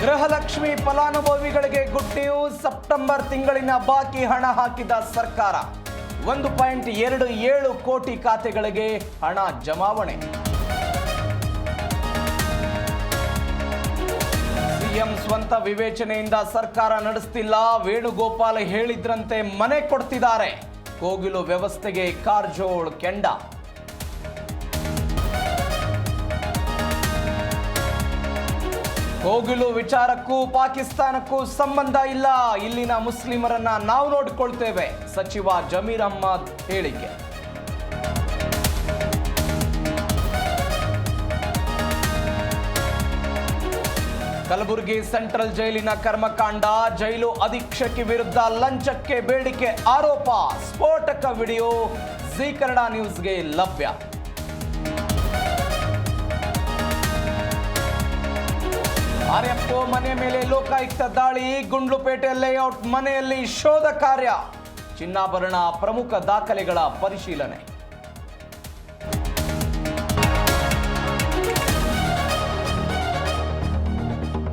ಗೃಹಲಕ್ಷ್ಮಿ ಫಲಾನುಭವಿಗಳಿಗೆ good news. September ತಿಂಗಳಿನ ಬಾಕಿ ಹಣ ಹಾಕಿದ ಸರ್ಕಾರ 1.27 ಕೋಟಿ ಖಾತೆಗಳಿಗೆ ಹಣ ಜಮಾವಣೆ. ಸಿಎಂ ಸ್ವಂತ ವಿವೇಚನೆಯಿಂದ ಸರ್ಕಾರ ನಡೆಸ್ತಿಲ್ಲ. ವೇಣುಗೋಪಾಲ್ ಹೇಳಿದ್ರಂತೆ ಮನೆ ಕೊಡ್ತಿದ್ದಾರೆ. ಕೋಗಿಲು ವ್ಯವಸ್ಥೆಗೆ ಕಾರಜೋಳ್ ಕೆಂಡ. ಕೋಗಿಲು ವಿಚಾರಕ್ಕೂ ಪಾಕಿಸ್ತಾನಕ್ಕೂ ಸಂಬಂಧ ಇಲ್ಲ. ಇಲ್ಲಿನ ಮುಸ್ಲಿಮರನ್ನ ನಾವು ನೋಡಿಕೊಳ್ತೇವೆ. ಸಚಿವ ಜಮೀರ್ ಅಹ್ಮದ್ ಹೇಳಿಕೆ. ಕಲಬುರಗಿ ಸೆಂಟ್ರಲ್ ಜೈಲಿನ ಕರ್ಮಕಾಂಡ. ಜೈಲು ಅಧೀಕ್ಷಕಿ ವಿರುದ್ಧ ಲಂಚಕ್ಕೆ ಬೇಡಿಕೆ ಆರೋಪ. ಸ್ಫೋಟಕ ವಿಡಿಯೋ ಜೀ ಕನ್ನಡ ನ್ಯೂಸ್ಗೆ ಲಭ್ಯ. ಆರ್ಎಫ್ಒ ಮನೆ ಮೇಲೆ ಲೋಕಾಯುಕ್ತ ದಾಳಿ. ಗುಂಡ್ಲುಪೇಟೆ ಲೇಔಟ್ ಮನೆಯಲ್ಲಿ ಶೋಧ ಕಾರ್ಯ. ಚಿನ್ನಾಭರಣ ಪ್ರಮುಖ ದಾಖಲೆಗಳ ಪರಿಶೀಲನೆ.